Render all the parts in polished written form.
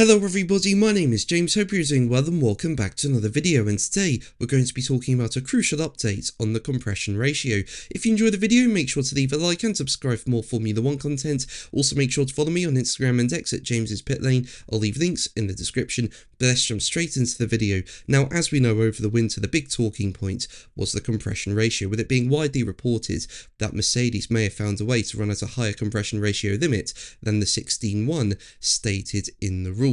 Hello everybody, my name is James, hope you're doing well and welcome back to another video, and today we're going to be talking about a crucial update on the compression ratio. If you enjoyed the video, make sure to leave a like and subscribe for more Formula 1 content. Also make sure to follow me on Instagram and X at James's Pit Lane. I'll leave links in the description, but let's jump straight into the video. Now, as we know, over the winter the big talking point was the compression ratio, with it being widely reported that Mercedes may have found a way to run at a higher compression ratio limit than the 16.1 stated in the rules.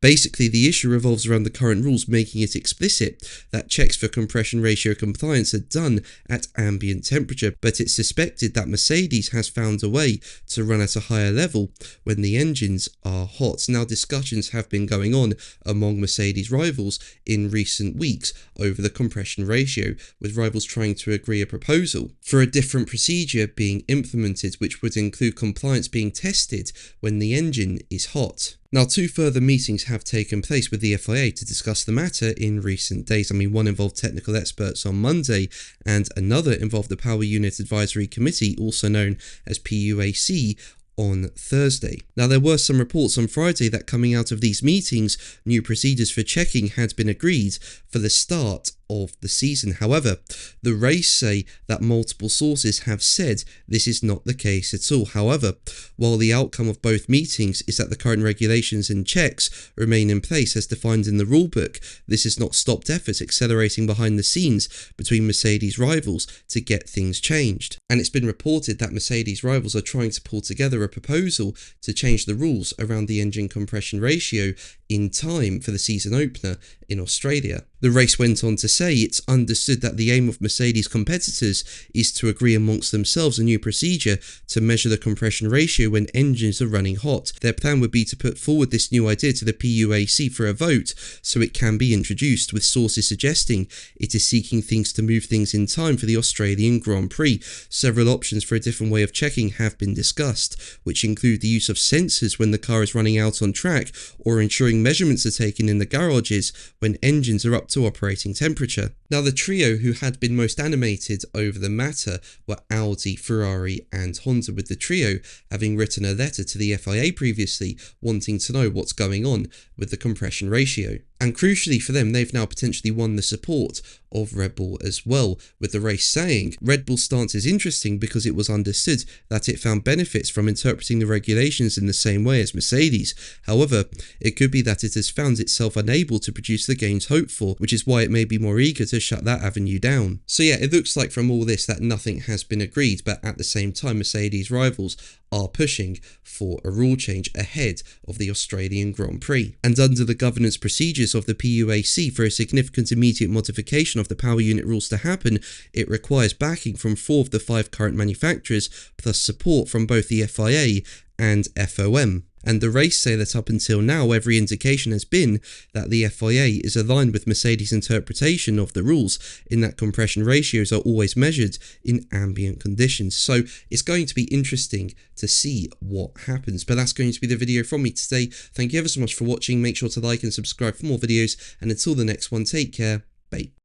Basically, the issue revolves around the current rules making it explicit that checks for compression ratio compliance are done at ambient temperature, but it's suspected that Mercedes has found a way to run at a higher level when the engines are hot. Now, discussions have been going on among Mercedes rivals in recent weeks over the compression ratio, with rivals trying to agree a proposal for a different procedure being implemented, which would include compliance being tested when the engine is hot. Now, two further meetings have taken place with the FIA to discuss the matter in recent days. One involved technical experts on Monday, and another involved the Power Unit Advisory Committee, also known as PUAC, on Thursday. Now, there were some reports on Friday that coming out of these meetings, new procedures for checking had been agreed for the start of the season. However, the race say that multiple sources have said this is not the case at all. However, while the outcome of both meetings is that the current regulations and checks remain in place as defined in the rulebook, this has not stopped efforts accelerating behind the scenes between Mercedes rivals to get things changed. And it's been reported that Mercedes rivals are trying to pull together a proposal to change the rules around the engine compression ratio in time for the season opener in Australia. The race went on to say it's understood that the aim of Mercedes competitors is to agree amongst themselves a new procedure to measure the compression ratio when engines are running hot. Their plan would be to put forward this new idea to the PUAC for a vote so it can be introduced, with sources suggesting it is seeking things to move things in time for the Australian Grand Prix. Several options for a different way of checking have been discussed, which include the use of sensors when the car is running out on track, or ensuring measurements are taken in the garages when engines are up to operating temperature. Now, the trio who had been most animated over the matter were Audi, Ferrari and Honda, with the trio having written a letter to the FIA previously wanting to know what's going on with the compression ratio. And crucially for them, they've now potentially won the support of Red Bull as well, with the race saying Red Bull's stance is interesting because it was understood that it found benefits from interpreting the regulations in the same way as Mercedes. However, it could be that it has found itself unable to produce the gains hoped for, which is why it may be more eager to shut that avenue down. So yeah, it looks like from all this that nothing has been agreed, but at the same time Mercedes rivals are pushing for a rule change ahead of the Australian Grand Prix. And under the governance procedures of the PUAC, for a significant immediate modification of the power unit rules to happen, it requires backing from 4 of the 5 current manufacturers, plus support from both the FIA and FOM. And the race say that up until now, every indication has been that the FIA is aligned with Mercedes' interpretation of the rules, in that compression ratios are always measured in ambient conditions. So it's going to be interesting to see what happens. But that's going to be the video from me today. Thank you ever so much for watching. Make sure to like and subscribe for more videos. And until the next one, take care. Bye.